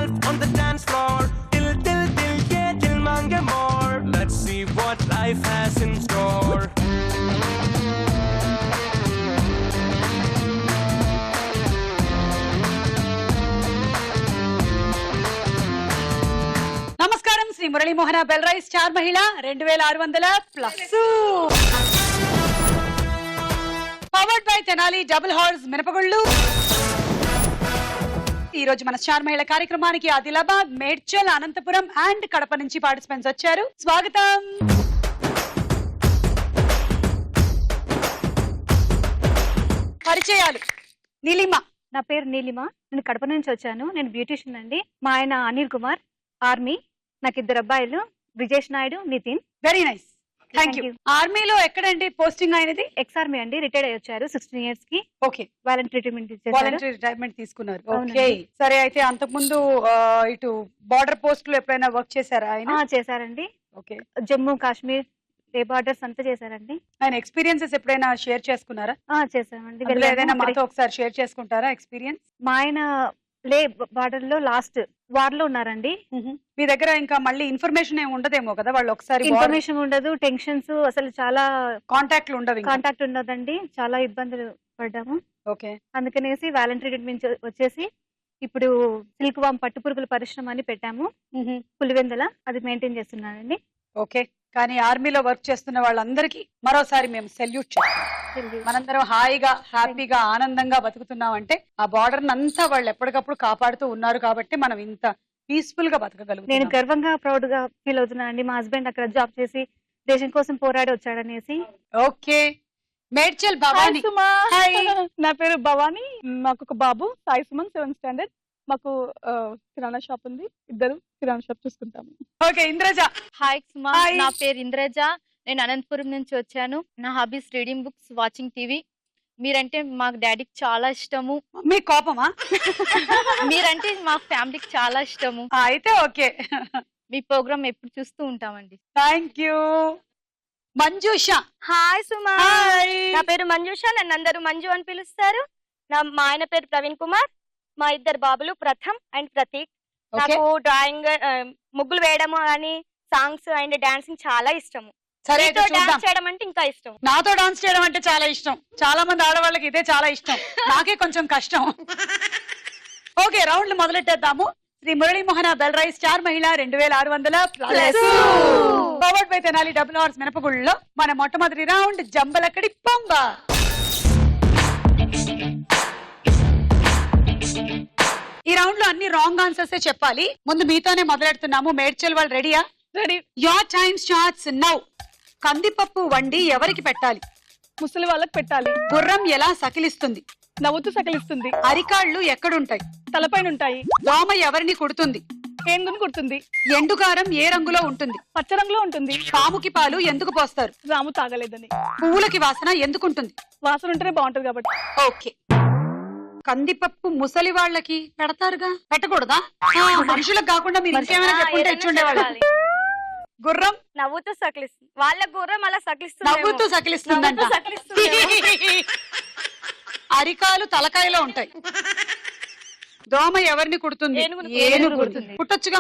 yourself on the dance floor. Till, yeah, till mange more. Let's see what life has in store. నమస్కారం, Shri Muralimohana bell rice star మహిళ 2600+. Powered by Tenali double horse మినపగుళ్ళు. ఈ రోజు మన star మహిళ కార్యక్రమానికి ఆదిలాబాద్, మేడ్చల్, అనంతపురం అండ్ కడప నుంచి పార్టిసిపెంట్స్ వచ్చారు. స్వాగతం. పరిచయాలు. నీలిమ. నా పేరు నీలిమ, నేను కడప నుంచి వచ్చాను. నేను బ్యూటిషియన్ అండి. మా ఆయన అనిల్ కుమార్, ఆర్మీ. నాకు 2 అబ్బాయిలు, Brijesh Naidu, Nitin. Very nice, thank you. ఆర్మీలో ఎక్కడండి పోస్టింగ్ అయినది? ఎక్స్ ఆర్మీ అండి, రిటైర్డ్ అయ్యి వచ్చారు 16 years కి. ఓకే, వాలంటరీ రిటైర్మెంట్ తీసుకున్నారు. ఓకే, సరే. అయితే అంతకుముందు ఇటు బార్డర్ పోస్ట్ లో ఎప్పుడైనా వర్క్ చేశారా ఆయన? చేశారండి. ఓకే, జమ్మూ కాశ్మీర్ ఏ బార్డర్స్ అంతా చేశారండి. ఆయన ఎక్స్పీరియన్సెస్ ఎప్పుడైనా షేర్ చేసుకున్నారా? చేశామండి. ఏదైనా మాతో ఒకసారి షేర్ చేసుకుంటారా ఎక్స్పీరియన్స్? మా ఆయన లే బార్డర్ లో లాస్ట్ వార్ లో ఉన్నారండి. మీ దగ్గర ఇంకా మళ్ళీ ఇన్ఫర్మేషన్ ఏమి ఉండదేమో కదా? వాళ్ళు ఒకసారి ఇన్ఫర్మేషన్ ఉండదు, టెన్షన్స్, అసలు చాలా కాంటాక్ట్లు ఉండవు, కాంటాక్ట్ ఉండదండి. చాలా ఇబ్బందులు పడ్డాము. ఓకే, అందుకనేసి వాలంటరీ రిటైర్మెంట్ వచ్చేసి ఇప్పుడు సిల్క్ వామ్ పట్టు పురుగుల పరిశ్రమ అని పెట్టాము పులివెందుల. అది మెయింటైన్ చేస్తున్నానండి. ఓకే, కానీ ఆర్మీలో వర్క్ చేస్తున్న వాళ్ళందరికీ మరోసారి మేము సెల్యూట్ చేస్తాం. మనందరం హాయిగా, హ్యాపీగా, ఆనందంగా బతుకుతున్నాం అంటే ఆ బార్డర్ అంతా వాళ్ళు ఎప్పటికప్పుడు కాపాడుతూ ఉన్నారు కాబట్టి మనం ఇంత పీస్ఫుల్ గా బతకగలుగుతాం. నేను గర్వంగా, ప్రౌడ్ గా ఫీల్ అవుతున్నానండి. మా హస్బెండ్ అక్కడ జాబ్ చేసి దేశం కోసం పోరాడి వచ్చాడనేసి. ఓకే, మేడ్చల్ భవాని. నా పేరు భవాని. మాకు ఒక బాబు సాయి సుమన్, 7th standard. మాకు కిరాణా షాప్ ఉంది, 2 కిరాణా షాప్ చూసుకుంటాము. ఓకే, ఇంద్రజ. హాయ్ సుమా, నా పేరు ఇంద్రజ. నేను అనంతపురం నుంచి వచ్చాను. నా hobbies reading books, watching TV. మీరంటే మాకు డాడీకి చాలా ఇష్టము. మీ కోపమా? మీరంటే మా ఫ్యామిలీకి చాలా ఇష్టము. అయితే ఓకే, మీ ప్రోగ్రామ్ ఎప్పుడు చూస్తూ ఉంటామండి. Thank you. Manjusha. Hi Suma, hi. నా పేరు మంజుష. నన్ను అందరూ మంజు అని పిలుస్తారు. మా ఆయన పేరు ప్రవీణ్ కుమార్. మా 2 బాబులు ప్రథమ్ అండ్ ప్రతీక్. నాకు డ్రాయింగ్, ముగ్గులు వేయడం అని, సాంగ్స్ అండ్ డాన్సింగ్ చాలా ఇష్టము. సరే, డాన్స్ చేయడం అంటే ఇంకా ఇష్టం. నాతో డాన్స్ చేయడం అంటే చాలా ఇష్టం. చాలా మంది ఆడవాళ్ళకి ఇదే చాలా ఇష్టం, నాకే కొంచెం కష్టం. ఓకే, రౌండ్లు మొదలెట్టేద్దాము. శ్రీ మురళీమోహన బెల్రైస్ స్టార్ మహిళ 2600+. Powered by Tenali double horse మినపగుళ్ళలో మన మొట్టమొదటి రౌండ్ జంబలక్కడి పంబ. ఈ రౌండ్ లో అన్ని రాంగ్ ఆన్సర్స్ చెప్పాలి. ముందు మీతోనే మొదలెడుతున్నాము. మేడ్చల్ వాళ్ళు రెడీయా? Ready. Your time starts now. కందిపప్పు వండి ఎవరికి పెట్టాలి? ముసలి వాళ్ళకి పెట్టాలి. గుర్రం ఎలా సకిలిస్తుంది? నవ్వుతూ సకలిస్తుంది. అరికాళ్ళు ఎక్కడుంటాయి? తలపైన ఉంటాయి. దోమ ఎవరిని కుడుతుంది? ఏనుగును కుడుతుంది. ఎండుకారం ఏ రంగులో ఉంటుంది? పచ్చ రంగులో ఉంటుంది. పాముకి పాలు ఎందుకు పోస్తారు? రాము తాగలేదని. పువ్వులకి వాసన ఎందుకుంటుంది? వాసన ఉంటేనే బాగుంటది కాబట్టి. ఓకే. కందిపప్పు ముసలి వాళ్ళకి పెడతారుగా, పెట్టకూడదా? మనుషులకు కాకుండా మీరు ఇంకేమైనా చెప్పుంటే ఇచ్చుండేవాళ్ళు. గుర్రం నవ్వుతూ సకిలిస్తుంది. వాళ్ళ గుర్రం అలా సకిలిస్తుంది. నవ్వుతూ సకిలిస్తుందంట. అరికాలు తలకాయలో ఉంటాయి. దోమ ఎవరిని కుడుతుంది? ఏనుగు కుడుతుంది. కుట్టొచ్చుగా.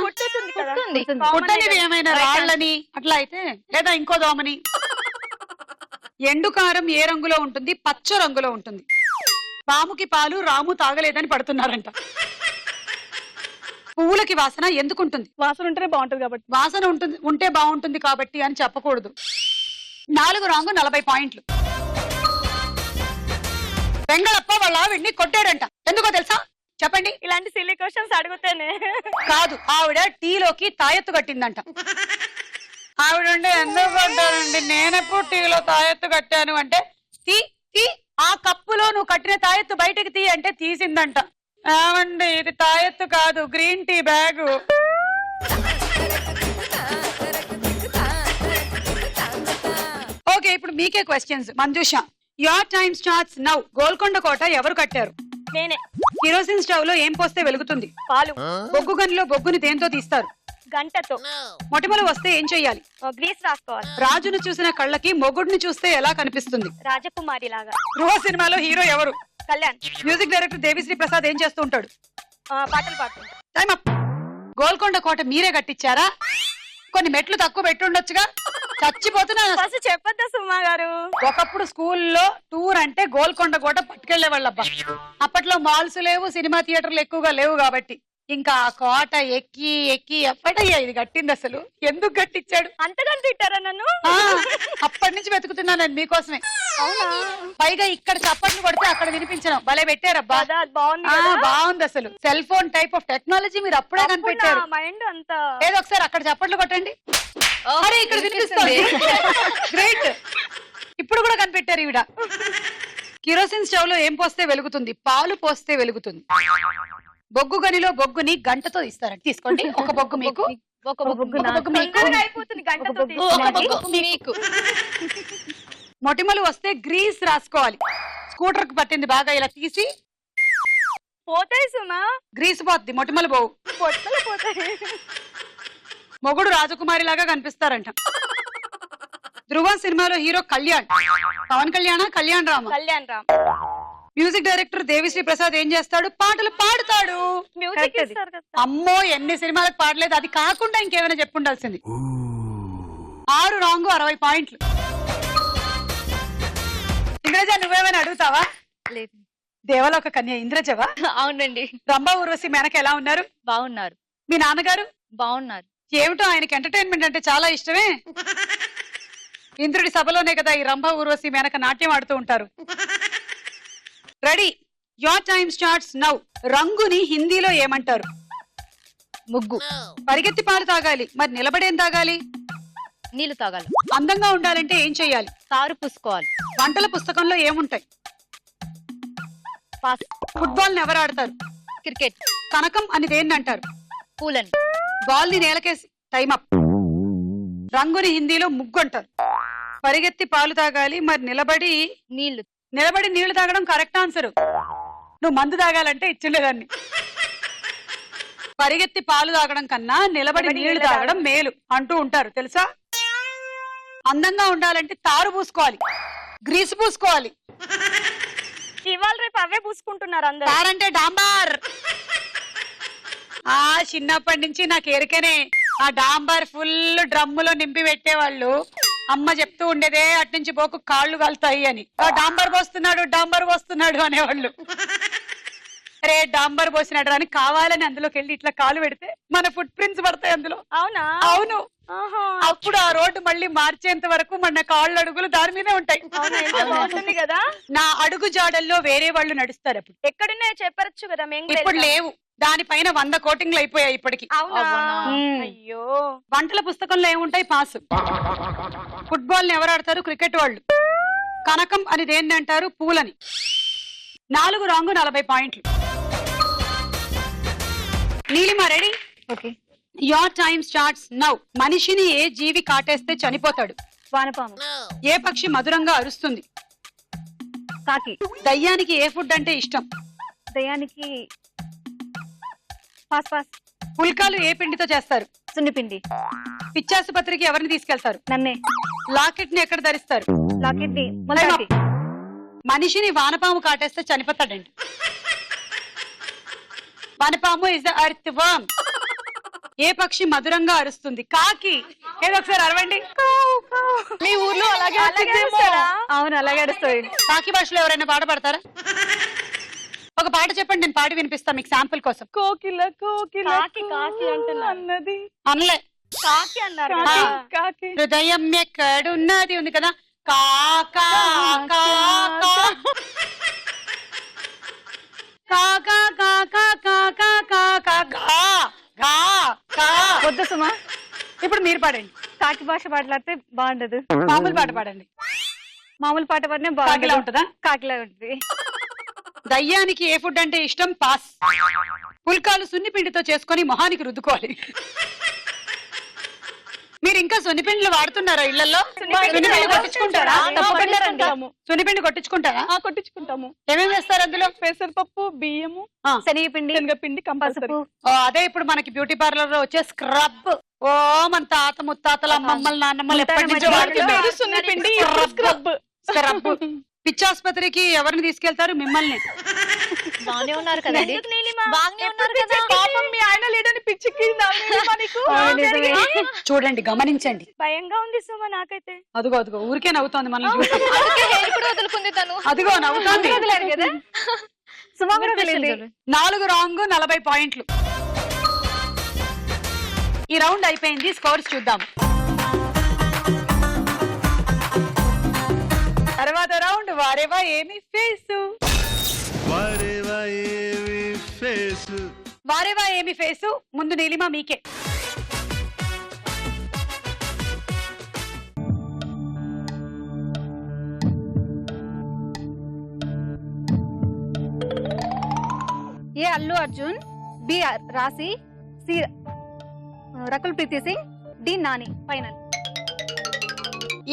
కుట్టనివి ఏమైనా రాళ్ళని అట్లా అయితే, లేదా ఇంకో దోమని. ఎండుకారం ఏ రంగులో ఉంటుంది? పచ్చ రంగులో ఉంటుంది. పాముకి పాలు రాము తాగలేదని పడుతున్నారంట. పువ్వులకి వాసన ఎందుకుంటుంది? వాసన ఉంటేనే బాగుంటది కాబట్టి. వాసన ఉంటే బాగుంటుంది కాబట్టి అని చెప్పకూడదు. 4 రాంగ్, 40 పాయింట్లు. వెంగళప్ప వాళ్ళ ఆవిడ్ని కొట్టాడంట. ఎందుకో తెలుసా? చెప్పండి. ఇలాంటి సిల్లీ క్వశ్చన్స్ అడిగితేనే కాదు, ఆవిడ టీలోకి తాయెత్తు కట్టిందంట. ఆవిడ ఎందుకు కట్టానండి, నేనెప్పుడు టీలో తాయెత్తు కట్టాను అంటే, తీ ఆ కప్పులో నువ్వు కట్టిన తాయెత్తు బయటకు తీ అంటే తీసిందంట. ఏమండి, ఇది తాయెత్తు కాదు, గ్రీన్ టీ బ్యాగు. ఓకే, ఇప్పుడు మీకే questions. Manjusha, your time starts now. Golconda కోట ఎవరు కట్టారు? నేనే. కిరోసిన్ స్టవ్ లో ఏం పోస్తే వెలుగుతుంది? పాలు. బొగ్గు గనిలో బొగ్గుని దేంతో తీస్తారు? గంటతో. మొటిమలు వస్తే ఏం చెయ్యాలి? గ్రీస్ రాసుకోవాలి. రాజును చూసిన కళ్ళకి మొగుడిని చూస్తే ఎలా కనిపిస్తుంది? రాజకుమారి లాగా. ధ్రువ సినిమాలో హీరో ఎవరు? కళ్యాణ్. మ్యూజిక్ డైరెక్టర్ దేవిశ్రీ ప్రసాద్ ఏం చేస్తూ ఉంటాడు? పాటలు పాడుతుంటాడు. Time up. గోల్కొండ కోట మీరే కట్టించారా? కొన్ని మెట్లు తక్కువ పెట్టుండొచ్చుగా. చచ్చిపోతున్నా. ఫస్ట్ చెప్పొద్దా సుమా గారు? ఒకప్పుడు స్కూల్లో టూర్ అంటే గోల్కొండ కోట పట్టుకెళ్లే వాళ్ళబ్బా. అప్పట్లో మాల్స్ లేవు, సినిమా థియేటర్లు ఎక్కువగా లేవు కాబట్టి ఇంకా ఆ కోట ఎక్కి ఎక్కి ఎప్పటయ్యా ఇది కట్టింది. అసలు ఎందుకు కట్టించాడు? అంతగా తిట్టారా నన్ను? అప్పటి నుంచి వెతుకుతున్నాను నేను మీకోసమే. అవునా? పైగా ఇక్కడ చప్పట్లు కొడితే అక్కడ వినిపించడం భలే పెట్టారబ్బా. కదా, అది బాగుంది ఆ, కదా? బాగుంది. అసలు cell phone type of technology మీరు అప్పుడే కనిపెట్టారు. మైండ్ అంతా ఏదో ఒకసారి అక్కడ చప్పట్లు కొట్టండి. అరే ఇక్కడ వినిపిస్తుంది. గ్రేట్. ఇప్పుడు కూడా కనిపెట్టారు ఈవిడ. కిరోసిన్ స్టవ్ లో ఏం పోస్తే వెలుగుతుంది? పాలు పోస్తే వెలుగుతుంది. బొగ్గు గనిలో బొగ్గుని గంటతో తీస్తారంట. తీసుకోండి. ఒక బొగ్గు మీకు, ఒక ఒక బొగ్గు మీకు, తొందరగా అయిపోతుంది గంటతో ఒక తీసుకోండి. బొగ్గు మీకు. మొటిమలు వస్తే గ్రీస్ రాసుకోవాలి. స్కూటర్ కు పట్టింది బాగా ఇలా తీసి పోతాయి సుమా, గ్రీస్ పోద్ది, మొటిమలు పోవు. పొట్టలు పోతాయి. మొగుడు రాజకుమారి లాగా కనిపిస్తారంట. ధ్రువ సినిమాలో hero Kalyan. Pawan Kalyan, Kalyan Rama. Kalyan Ram. Music director Devi Sri Prasad ఏం చేస్తాడు? పాటలు పాడుతాడు. మ్యూజిక్ ఇస్తారు కదా. అమ్మో ఎన్ని సినిమాలకు పాడలేదు. అది కాకుండా ఇంకేమైనా చెప్పుండాల్సింది. 6 రాంగు 60 పాయింట్లు. ఇంద్రజ నువ్వేమైనా అడుగుతావా? లేదు. దేవలోక కన్య ఇంద్రజవా? అవునండి. రంభా ఊర్వశి మేనక ఎలా ఉన్నారు? బాగున్నారు. మీ నాన్నగారు? బాగున్నారు. ఏమిటో ఆయనకి ఎంటర్టైన్మెంట్ అంటే చాలా ఇష్టమే. ఇంద్రుడి సభలోనే కదా ఈ రంభా ఊర్వశి మేనక నాట్యం ఆడుతూ ఉంటారు. Ready, your time starts now. రంగుని హిందీలో ఏమంటారు? ముగ్గు. పరిగెత్తి పాలు తాగాలి, మరి నిలబడేం తాగాలి? నీళ్లు తాగాలి. అందంగా ఉండాలంటే ఏం చెయ్యాలి? తారు పూసుకోవాలి. వంటల పుస్తకంలో ఏముంటాయి? పాస్. ఫుట్బాల్ ని ఎవరు ఆడతారు? క్రికెట్. కనకం అని దేన్ని అంటారు? పూలని. బాల్ ని నేలకేసి టైం అప్. రంగుని హిందీలో ముగ్గు అంటారు. పరిగెత్తి పాలు తాగాలి, మరి నిలబడి నీళ్లు. నీళ్లు తాగడం కరెక్ట్ ఆన్సర్. నువ్వు మందు తాగాలంటే ఇచ్చిండేదాన్ని. పరిగెత్తి పాలు తాగడం కన్నా నిలబడి నీళ్లు తాగడం మేలు అంటూ ఉంటారు తెలుసా? అందంగా ఉండాలంటే తారు పూసుకోవాలి, గ్రీసు పూసుకోవాలి. ఇవాళ రేపు అవే పూసుకుంటున్నారు అందరూ. తారంటే డాంబార్. ఆ చిన్నప్పటి నుంచి నాకు ఎరికనే. ఆ డాంబార్ ఫుల్ డ్రమ్ములో నింపి పెట్టేవాళ్ళు. అమ్మ చెప్తూ ఉండేదే అట్నుంచి పోకు కాళ్ళు కాలుతాయి అని. ఆ డాంబర్ పోస్తున్నాడు అనేవాళ్ళు. రే డాంబర్ పోసినాడు అని కావాలని అందులోకి వెళ్ళి ఇట్లా కాలు పెడితే మన ఫుట్ ప్రింట్స్ పడతాయి అందులో. అవునా? అవును. అప్పుడు ఆ రోడ్డు మళ్ళీ మార్చేంత వరకు మన కాళ్ళు అడుగులు దాని మీదే ఉంటాయి. బాగుంటుంది కదా. నా అడుగు జాడల్లో వేరే వాళ్ళు నడుస్తారు. అప్పుడు ఎక్కడున్నాయో చెప్పచ్చు కదా. మేము ఇప్పుడు లేవు. దానిపైన 100 కోటింగ్లు అయిపోయాయి ఇప్పటికి. అవునా? మ్మ్. అయ్యో. వంటల పుస్తకంలో ఏముంటాయి? పాసు. ఫుట్బాల్ ని ఎవరు ఆడతారు? క్రికెట్ వాళ్ళు. కనకం అని దేన్ని అంటారు? పూలని. 4 రాంగు 40 పాయింట్లు. Neelima ready? Okay. Your time starts now. మనిషిని ఏ జీవి కాటేస్తే చనిపోతాడు? వానపాము. ఏ పక్షి మధురంగా అరుస్తుంది? కాకి. దయ్యానికి ఏ ఫుడ్ అంటే ఇష్టం? దయానికి పాస్ పాస్. పుల్కాలు ఏ పిండితో చేస్తారు? సున్నిపిండి. పిచ్చాసుపత్రికి ఎవరిని తీసుకెళ్తారు? నన్నే. లాకెట్ ని ఎక్కడ ధరిస్తారు? లాకెట్ ని మొలకాకి. మనిషిని వానపాము కాటేస్తే చనిపోతాడండి. వానపాము ఇస్ ద ఎర్త్ వర్మ్. ఏ పక్షి మధురంగా అరుస్తుంది? కాకి. ఏదో ఒకసారి అరవండి. మీ ఊర్లో అలాగే అవును అలాగే అడుస్తుంది. కాకి భాషలో ఎవరైనా పాట పాడతారా? ఒక పాట చెప్పండి, నేను పాడి వినిపిస్తా మీకు శాంపుల్ కోసం. కోకిల కోకిల కాకి అంటున్నారు. అన్నది. అనలే, కాకి అన్నారు కాకి. కదా. కాకి. హృదయం ఎక్కడున్నది ఉంది కదా. కాకా కాకా కాకా కాకా కాకా కాకా గా గా గా. వద్దు సుమా. ఇప్పుడు మీరు పాడండి. కాకి భాష మాట్లాడితే బాగుండదు. మామూలు పాట పాడండి. మామూలు పాట పాడినే కాకిలా బాగుంటుందా? ఉంటుందా? కాకిలా ఉంటుంది. దయ్యానికి ఏ ఫుడ్ అంటే ఇష్టం? పాస్. పుల్కాలు సున్నిపిండితో చేసుకొని మొహానికి రుద్దుకోవాలి. మీరు ఇంకా సున్నిపిండిలు వాడుతున్నారా ఇళ్లలో? సున్నిపిండి కొట్టించుకుంటారా? తప్పకుండా రండి. సున్నిపిండి కొట్టించుకుంటారా? కొట్టించుకుంటాము. ఏమేమి వేస్తారు అందులో? పెసరపప్పు, బియ్యము, శనగపిండి, శనగపిండి కంపల్సరీ. పసుపు. అదే ఇప్పుడు మనకి బ్యూటీ పార్లర్ లో వచ్చే స్క్రబ్. ఓ మన తాత ముత్తాతల అమ్మమ్మల నాన్నమ్మలు ఎప్పటి నుంచో వాడుతున్నారు. సున్నిపిండి, స్క్రబ్. స్క్రబ్. పిచ్చాసుపత్రికి ఎవరిని తీసుకెళ్తారు? మిమ్మల్ని. బాగానే ఉన్నారు కదండి. ఎందుకు నీలిమా? బాగానే ఉన్నారు కదా. పాపం మీ ఆయన లేడని పిచ్చికి నా మీకు చూడండి, గమనించండి. భయంగా ఉంది సుమ నాకైతే. అదిగో అదిగో ఊరికే నవ్వుతోంది మనల్ని చూసి. అందుకే hair కూడా వదులుకుంది తను. అదిగో నవ్వుతోంది. వదిలేరు కదా సుమ కూడా వదిలింది. 4 రాంగ్, 40 పాయింట్లు. ఈ రౌండ్ అయిపోయింది, స్కోర్స్ చూద్దాం. తర్వాత రౌండ్ వారేవా ఏమి ఫేసు. వారేవా ఏమి ఫేసు. వారేవా ఏమి ఫేసు. ముందు నీలిమ మీకే. ఏ అల్లు అర్జున్, బి రాశి, సి రకుల్ ప్రీతి సింగ్, డి నాని. ఫైనల్.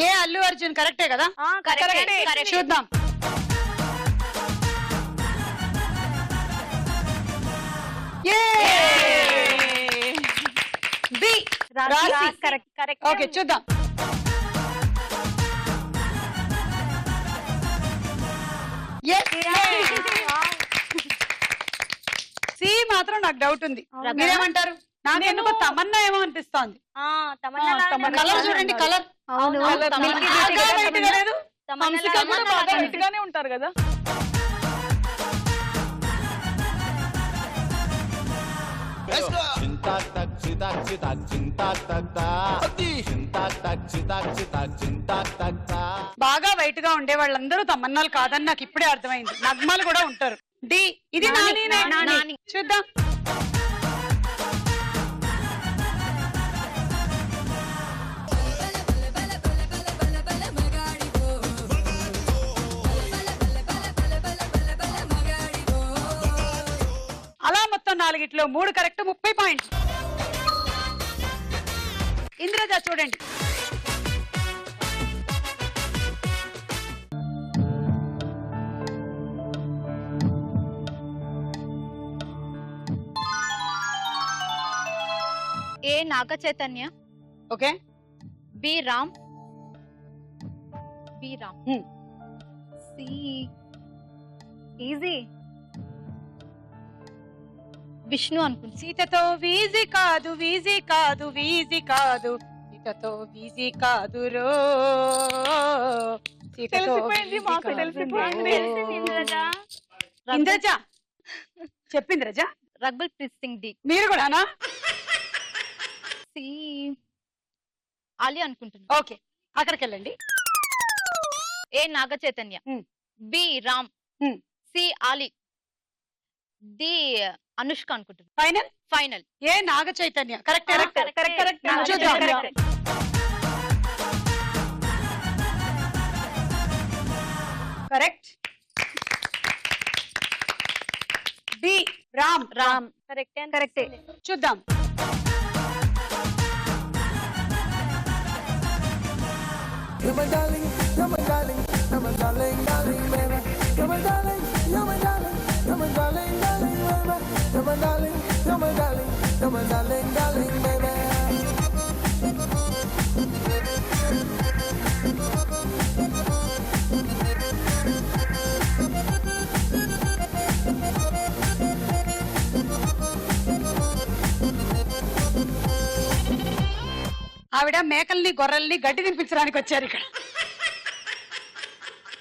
ఏ అల్లు అర్జున్ కరెక్టే కదా? Correct. చూద్దాం. బి రాశి. కరెక్ట్. ఓకే చూద్దాం. సి మాత్రం నాకు డౌట్ ఉంది. మీరేమంటారు? నాకెందుకు తమన్నా ఏమో అనిపిస్తోంది. కలర్ చూడండి, కలర్ అవును. లేదు. హంసిక కూడా బాగా నీట్ గానే ఉంటారు కదా. బాగా వైట్ గా ఉండే వాళ్ళందరూ తమన్నాలు కాదని నాకు ఇప్పుడే అర్థమైంది. నగ్మాలు కూడా ఉంటారు. డి ఇది నాని. చూద్దాం. అలా మొత్తం 4 3 కరెక్ట్, 30 పాయింట్స్. ఇంద్రజ చూడండి. A Naga Chaitanya, okay. B Ram, C easy. Vishnu అనుకుంటా. సీతతో వీజీ కాదు, వీజీ కాదు, వీజీ కాదు, సీతతో వీజీ కాదు రో. తెలిసిపోయింది, మాకు తెలిసిపోయింది. ఇంద్రజ చెప్పింద్రజ. రకుల్ ప్రీత్ సింగ్, డి. మీరు కూడానా? సి ఆలి అనుకుంటున్నా. ఓకే అక్కడికి వెళ్ళండి. A Naga Chaitanya, B Ram, C Ali, D Anushka అనుకుంటున్నా. Final. A Naga Chaitanya correct. Correct. చూద్దాం. కరెక్ట్. బి రామ్. కరెక్టే. చూద్దాం. You're my darling, you're my darling, you're my darling, darling, baby. You're my darling, you're my darling, you're my darling, darling, baby. You're my darling, you're my darling, you're my darling, darling, baby. ఆవిడ మేకల్ని గొర్రెల్ని గడ్డి తినిపించడానికి వచ్చారు ఇక్కడ.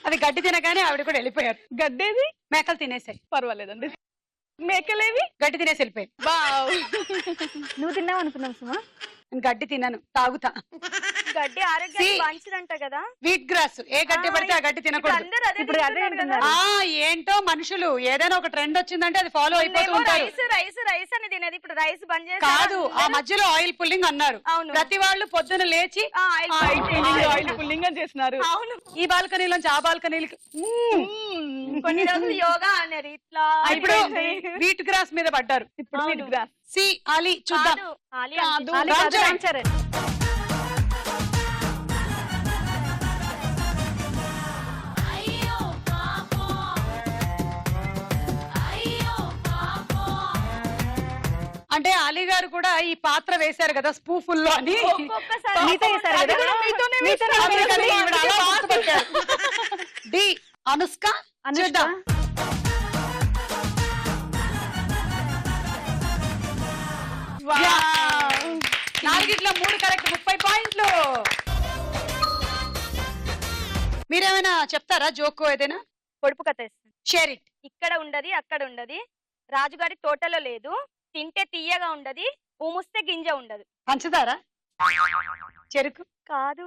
అది గడ్డి తినగానే ఆవిడ కూడా వెళ్ళిపోయారు. గడ్డేది మేకలు తినేసాయి. పర్వాలేదండి. మేకలేవి గడ్డి తినేసి వెళ్ళిపోయారు. నువ్వు తిన్నావు అనుకున్నాం సుమా. గడ్డి తినను, తాగుతా. గడ్డి ఆరోగ్యానికి మంచిదంట కదా. Wheat grass. ఏ గడ్డి పడితే ఆ గడ్డి తినకూడదు. ఇప్పుడు అదే తింటున్నారు. ఏంటో మనుషులు ఏదైనా ఒక ట్రెండ్ వచ్చిందంటే అది ఫాలో అయిపోతూ ఉంటారు. రైస్ అని తినేది, ఇప్పుడు రైస్ బంద్ చేసి కాదు, ఆ మధ్యలో ఆయిల్ పుల్లింగ్ అన్నారు. అవును. ప్రతి వాళ్ళు పొద్దున లేచి ఆయిల్ పుల్లింగ్ చేసినారు. అవును. ఈ బాల్కనీలోంచి ఆ బాల్కనీలకి కొన్ని రోజులు యోగా అన్నారు. ఇట్లా ఇప్పుడు వీట్ గ్రాస్ మీద పడ్డారు. ఇప్పుడు వీట్ గ్రాస్. సి ఆలి. చూద్దాం. రామ్ చరణ్. అంటే అలీ గారు కూడా ఈ పాత్ర వేశారు కదా స్పూఫుల్ లో అని. డి అనుష్క. చూద్దాం. వావ్. మూడిగిట్లో 3 కరెక్ట్, 30 పాయింట్లు. మీరేమైనా చెప్తారా జోక్ ఏదైనా? పొడుపు కథ ఇస్తుంది. Share it. ఇక్కడ ఉండది అక్కడ ఉండది, రాజుగారి తోటలో లేదు, తింటే తీయగా ఉండది, ఊముస్తే గింజ ఉండదు. పంచదారా? చెరుకు? కాదు,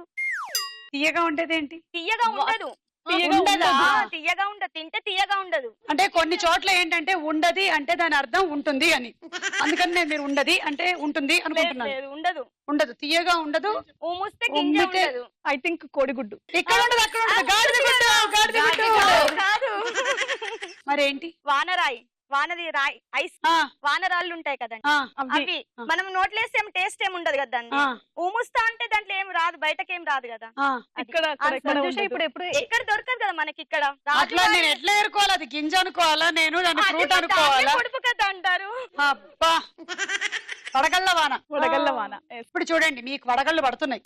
తీయగా ఉండేదేంటి? తీయగా ఉండదు. ఉండదా? తీయగా ఉండదు, తింటే తీయగా ఉండదు. అంటే కొన్ని చోట్ల ఏంటంటే ఉండది అంటే దాని అర్థం ఉంటుంది అని, అందుకని నేను మీరు ఉండది అంటే ఉంటుంది అనుకుంటున్నాను. లేదు, ఉండదు. ఉండదు, తీయగా ఉండదు, ఊముస్తే గింజ ఉమ్మితే- ఉండదు. ఐ థింక్ కోడిగుడ్డు. ఇక్కడ ఉండదు అక్కడ ఉండదు. గాడిద గుడ్డు, గాడిద గుడ్డు. కాదు. మరేంటి? వానరాయి, వానది రాయి, ఐస్ ఆ, వానరాళ్ళు ఉంటాయి కదండి, ఆ, అవి మనం నోట్లేస్తే ఏం టేస్ట్ ఏమి ఉండదు కదా దాన్ని. ఆ, ఊముస్తా అంటే దాంట్లో ఏం రాదు, బయటకేం రాదు కదా. ఆ. అది. ఇక్కడ Answer. ఉండదు. ఇప్పుడు ఎక్కడ దొరకదు కదా మనకి ఇక్కడ. అట్లా నేను ఎట్లా ఏరుకోవాలి? అది గింజ అనుకోవాలా, నేను దాన్ని ఫ్రూట్ అనుకోవాలా? పొడుపు కదా అంటారు. అబ్బా, వడగళ్ళ వాన. వడగళ్ళ వాన. Yes. ఇప్పుడు చూడండి మీకు వడగళ్ళు పడుతున్నాయి.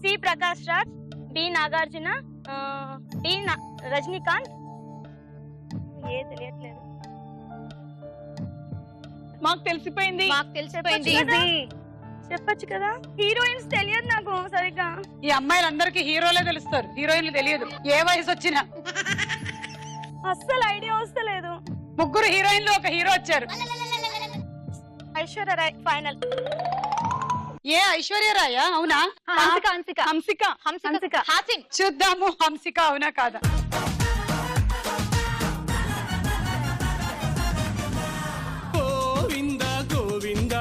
C Prakash Raj, D Nagarjuna, D Rajinikanth. A తెలియట్లేదు. మాకు తెలిసిపోయింది. మాకు తెలిసిపోయింది. చెప్పొచ్చు కదా. హీరోయిన్స్ తెలియదు నాకు సరిగ్గా. ఈ అమ్మాయిలందరికీ హీరోలే తెలుస్తారు, హీరోయిన్లు తెలియదు. ఏ వయసు వచ్చినా అస్సలు ఐడియా వస్తలేదు. 3 హీరోయిన్లు 1 హీరో వచ్చారు. ఐశ్వర్య రాయ్ ఫైనల్. ఏ ఐశ్వర్యరాయ? అవునా? హంసిక. హంసిక. హాసిన్. చూద్దాము హంసిక అవునా కాదా. గోవింద గోవింద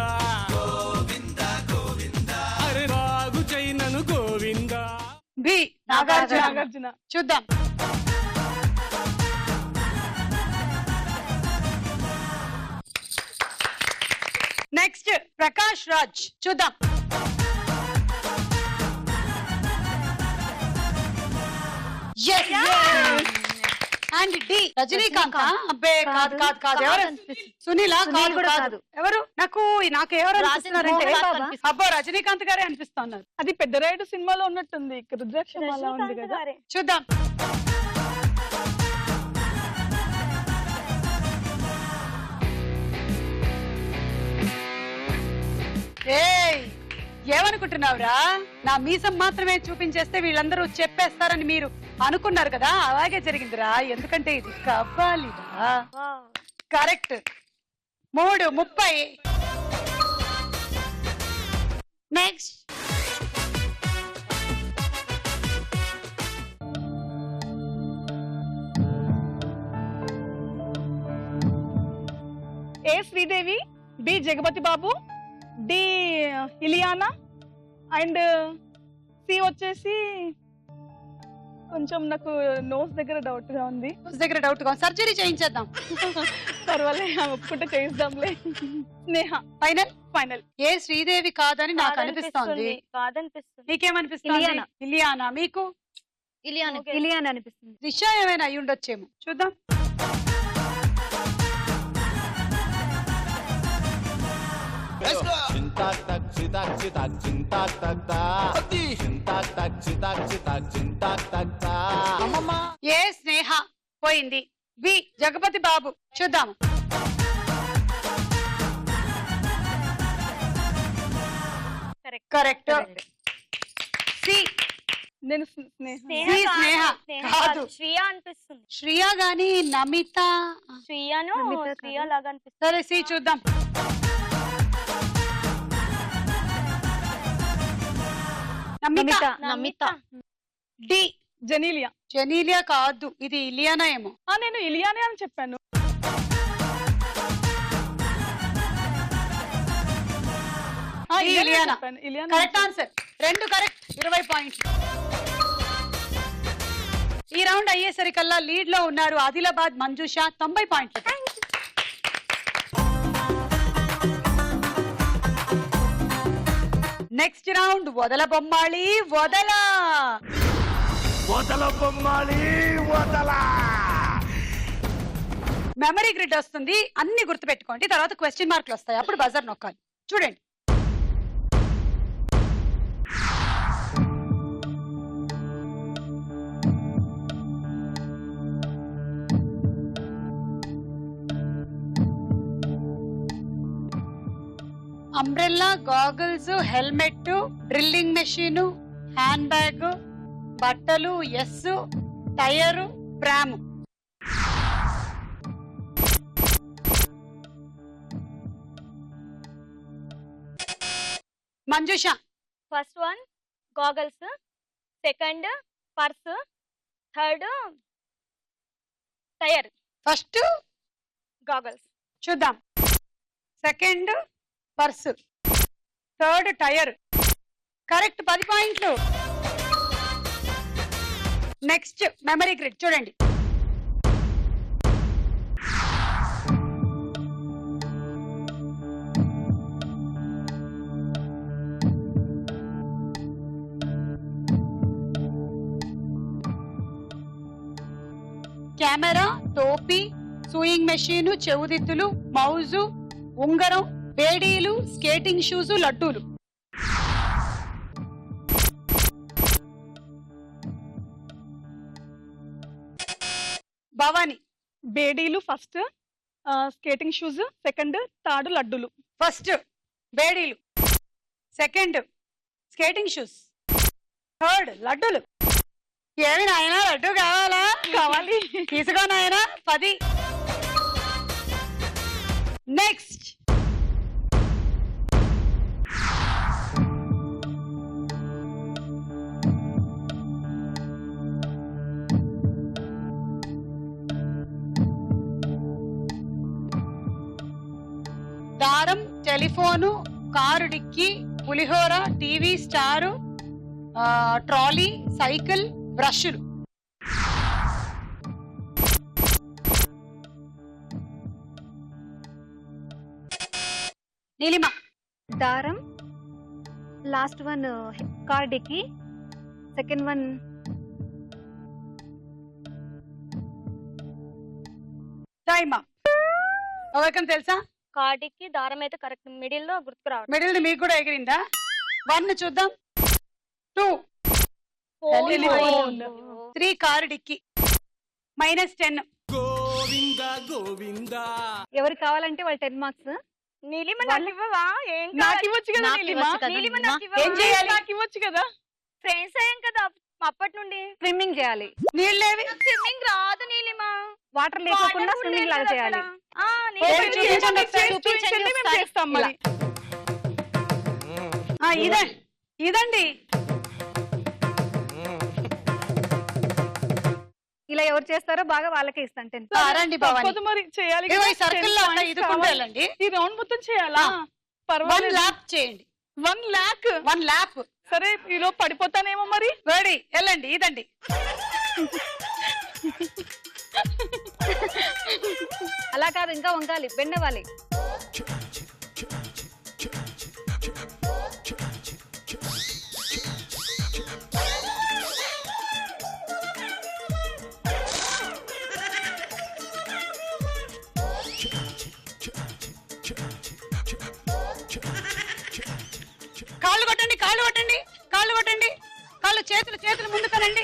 అరే రాగు చైనను గోవింద. బి నాగార్జున. నాగార్జున. చూద్దాం. నెక్స్ట్ ప్రకాష్ రాజ్. చూద్దాం. And D Rajinikanth. అబ్బే కాదు కాదు కాదు. ఎవరు? సునీలా? సునీల్ కూడా కాదు. ఎవరు? నాకు ఎవరు అనిపిస్తున్నారంటే మోహన్ బాబు అనిపిస్తున్నారు. అబ్బో రజనీకాంత్ గారే అనిపిస్తున్నారు. అది పెద్దరాయుడు సినిమాలో ఉన్నట్టుంది. ఇక్కడ రుద్రాక్షమాల ఉంది రజనీకాంత్ కదా. గారే. చూద్దాం. ఏయ్ ఏమనుకుంటున్నావురా? నా మీసం మాత్రమే చూపించేస్తే వీళ్ళందరూ చెప్పేస్తారని మీరు అనుకున్నారు కదా, అలాగే జరిగిందిరా. ఎందుకంటే ఇది కవ్వాలిరా. Correct. 3:30. Next A Sridevi, B Jagapathi Babu, D Ileana and C వచ్చేసి కొంచెం నాకు నోస్ దగ్గర డౌట్ గా ఉంది. దగ్గర డౌట్ గా సర్జరీ చేయించేద్దాం. పర్వాలేదు, ఒప్పుకుంటే చేయిద్దాంలే. స్నేహ ఫైనల్. ఫైనల్. ఏ శ్రీదేవి కాదని నాకు అనిపిస్తోంది. కాదనిపిస్తుంది. నీకేమనిపిస్తుంది? ఇలియానా. ఇలియానా. మీకు? ఇలియానా. ఇలియానా అనిపిస్తుంది. దిశ ఏమైనా అయి ఉండొచ్చేమో. చూద్దాం. ఏ స్నేహ పోయింది. బి జగపతి బాబు. చూద్దాం. కరెక్ట్. సి నేను స్నేహ. సి స్నేహ కాదు. శ్రియా అనిపిస్తుంది. శ్రియా గాని నమిత. శ్రియాను నమిత కాదు. శ్రియా లాగా అనిపిస్తుంది. సరే సి చూద్దాం. నమిత. నమిత. డి జెనీలియా. జెనీలియా కాదు, ఇది ఇలియానా ఏమో. నేను ఇలియానే అని చెప్పాను. ఇలియానా. చెప్పాను. ఇలియానా. Correct answer. 2 కరెక్ట్. 20 పాయింట్లు. ఈ రౌండ్ అయ్యేసరికల్లా లీడ్ లో ఉన్నారు ఆదిలాబాద్ మంజుష 90 పాయింట్లు. నెక్స్ట్ రౌండ్ వదల బొమ్మాళి వదల. వదల బొమ్మాలి వదల. మెమరీ గ్రిడ్ వస్తుంది, అన్ని గుర్తుపెట్టుకోండి. తర్వాత క్వశ్చన్ మార్కులు వస్తాయి, అప్పుడు బజర్ నొక్కాలి. చూడండి. Umbrella, goggles, helmet, drilling machine, hand bag, బట్టలు, ఎస్, tyre, pram. Manjusha. First one goggles, second purse, third tyre. First goggles. చూద్దాం. Second purse, third tyre. Correct, 10 పాయింట్లు. నెక్స్ట్ మెమరీ గ్రిడ్ చూడండి. కెమెరా, టోపీ, సూయింగ్ మెషిన్, చెవుదిద్దులు, మౌజు, ఉంగరం, బేడీలు, స్కేటింగ్ షూస్, లడ్డూలు. భవాని. బేడీలు first, skating shoes second, third లడ్డులు. ఫస్ట్ బేడీలు, సెకండ్ స్కేటింగ్ షూస్, థర్డ్ లడ్డూలు. ఏమి నాయనా, లడ్డు కావాలా? కావాలి. తీసుకో నాయనా, 10. నెక్స్ట్ దారం, టెలిఫోను, కారు డిక్కీ, పులిహోర, టీవీ స్టారు, ట్రాలీ, సైకిల్, బ్రష్లు. నీలిమ. దారం, last one car dickey, second one టైమా. ఎవరికైనా తెలుసా? కార్డికి దారం అయితే కరెక్ట్, మిడిల్ లో గుర్తుకు రావడం. మిడిల్ మీకు కూడా ఎగిరిందా? 1 చూద్దాం. 2 telephone. 3 car dickey. -10. Govinda Govinda. ఎవరికి కావాలంటే వాళ్ళు 10 మార్క్స్. నీలిమ నాకు ఇవ్వవా? ఏం నాకు ఇవ్వచ్చు కదా నాకు నీలిమ. ఇవ్వచ్చు కదా నీలిమ నీలిమ. నాకు ఇవ్వవా? ఏం చేయాలి? నాకు ఇవ్వచ్చు కదా. ఫ్రెండ్స్ అయ్యాం కదా అప్పటి నుండి. స్విమ్మింగ్ చేయాలి. నీళ్ళేవి? స్విమ్మింగ్ రాదు నీలిమ. వాటర్ లేకోకుండా Water స్విమ్మింగ్ లాగా ఉండేది చేయాలి. అక్కడ. ఆ, ఏది నీలిమ చూపించండి ఒకసారి. చూపించండి, మేము చేస్తాం మరి. ఇదండి. ఇలా ఎవరు చేస్తారో బాగా వాళ్ళకే ఇస్తాను 10. రండి భవాని. తప్పదు మరి చేయాలి ఇదిగో కదా. ఈ సర్కిల్ లో 10 అట్లా points ఇదుకుంటూ కావాలి. వెళ్ళండి. ఈ రౌండ్ మొత్తం చేయాలా? 1 పర్వాలేదు. ల్యాప్ చేయండి. 1 lakh. 1 ల్యాప్. సరే, ఈలో పడిపోతానేమో మరి. రెడీ, వెళ్ళండి. ఇదండి. అలా కాదు, ఇంకా వంగాలి, బెండవాలి. కాళ్ళు కొట్టండి, కాళ్ళు కొట్టండి, కాళ్ళు కొట్టండి. కాళ్ళు, చేతులు ముందుకనండి,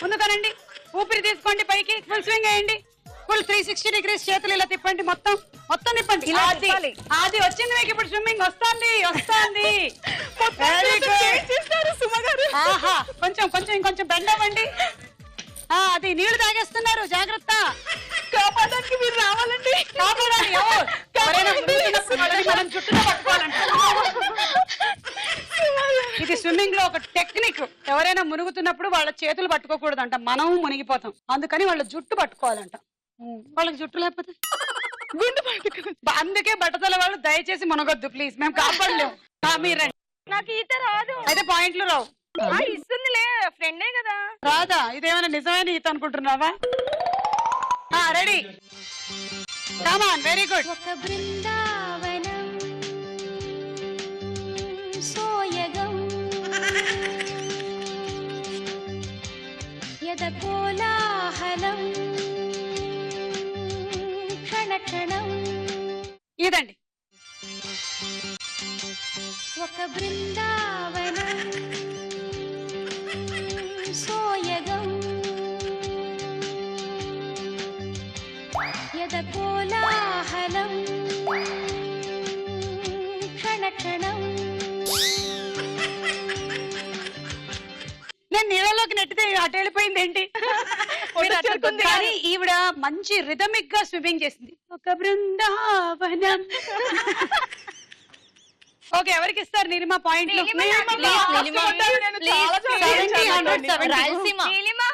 ముందుకనండి. ఊపిరి తీసుకోండి, పైకి ఫుల్ స్వింగ్ అయ్యండి. ఫుల్ 360 డిగ్రీస్ చేతులు ఇలా తిప్పండి, మొత్తం తిప్పండి. ఇలా అది తిప్పాలి. అది వచ్చింది మీకు ఇప్పుడు స్విమ్మింగ్ వస్తుంది. Very good. చేస్తారు సుమ గారు. ఆహా, ఇంకొంచెం బెండ్ అవ్వండి. అది నీళ్లు తాగేస్తున్నారు, జాగ్రత్త. కాపాడడానికి మీరు రావాలండి. కాపాడాలి. ఎవరైనా మునిగినప్పుడు వాళ్ళని మనం చుట్టూ పట్టుకోవాలంట. ఇది స్విమ్మింగ్ లో ఒక టెక్నిక్. ఎవరైనా మునుగుతున్నప్పుడు వాళ్ళ చేతులు పట్టుకోకూడదంట, మనం మునిగిపోతాం. అందుకని వాళ్ళ జుట్టు పట్టుకోవాలంట. వాళ్ళకి జుట్టు లేకపోతే గుండు పట్టుకో. అందుకే బట్టతల వాళ్ళు దయచేసి మునగొద్దు ప్లీజ్, మేము కాపాడలేము. మీరు రండి. నాకు ఈత రాదు. అయితే పాయింట్లు రావు. ఇస్తుందిలే, ఫ్రెండే కదా. రాదా? ఇదేమైనా నిజమైన ఈత అనుకుంటున్నావా? రెడీ, కమాన్, వెరీ గుడ్. ఒక బృందావనం సోయగం యద కోలాహలం క్షణక్షణం. ఇదండి. ఒక బృందావనం సోయగం యద కోలాహలం క్షణక్షణం. క్షణం నేను నీళ్ళలోకి నెట్టితే అటు వెళ్ళిపోయింది ఏంటి? ఒడ్డు చేరుకుంది కానీ ఈవిడ మంచి రిథమిక్ గా స్విమ్మింగ్ చేసింది. ఒక బృందావనం. ఓకే, ఎవరికి ఇస్తారు నీలిమా పాయింట్లు? రాయలసీమ నీలిమా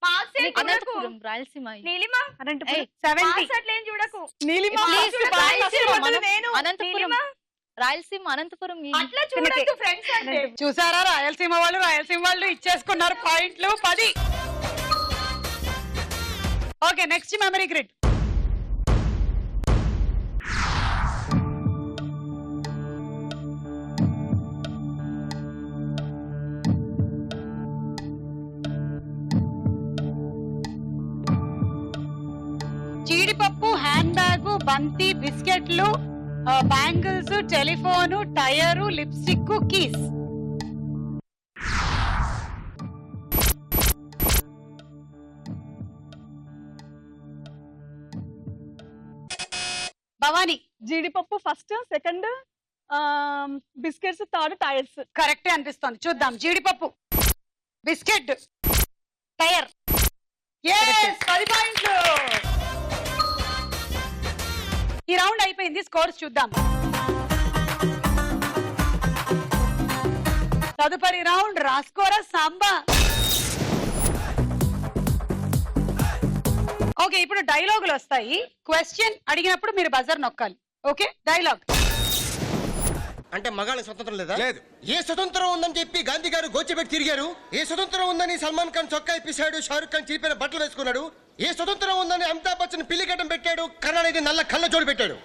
మార్క్స్ ఏం చూడకు. అనంతపురం రాయలసీమ నీలిమా అనంతపురం మార్క్స్ అట్లా ఏం చూడకు. నీలిమ అనంతపురం రాయలసీమ అనంతపురం అట్లా చూడకు ఫ్రెండ్స్ అంటే. చూసారా, రాయలసీమ వాళ్ళు ఇచ్చేసుకున్నారు పాయింట్లు 10. Okay, next memory grid. జీడిపప్పు, హ్యాండ్ బ్యాగ్, బంతి, బిస్కెట్లు, bangles, telephone, tyre, lipstick, keys. Bhavani జీడిపప్పు first, second biscuits, third tyres. కరెక్టే అనిపిస్తోంది. చూద్దాం. జీడిపప్పు, బిస్కెట్, టైర్. 10 పాయింట్లు. ఈ రౌండ్ అయిపోయింది. స్కోర్స్ చూద్దాం. తదుపరి రౌండ్ రాస్కోరా సాంబా. ఓకే, ఇప్పుడు డైలాగులు వస్తాయి. క్వశ్చన్ అడిగినప్పుడు మీరు బజర్ నొక్కాలి. Okay, dialogue. అంటే మగాళ్ళ స్వతంత్రం లేదా? లేదు. ఏ స్వతంత్రం ఉందని చెప్పి గాంధీ గారు గోచెపెట్టి తిరిగారు? ఏ స్వతంత్రం ఉందని సల్మాన్ ఖాన్ చొక్కా ఇప్పిశాడు, షారుఖ్ ఖాన్ చిరిపిన బట్టలు వేసుకున్నాడు? ఏ స్వతంత్రం ఉందని అమితాబ్ బచ్చన్ పిల్లిగడ్డం పెట్టాడు, కరుణానిధి నల్ల కళ్ళ జోడు పెట్టాడు?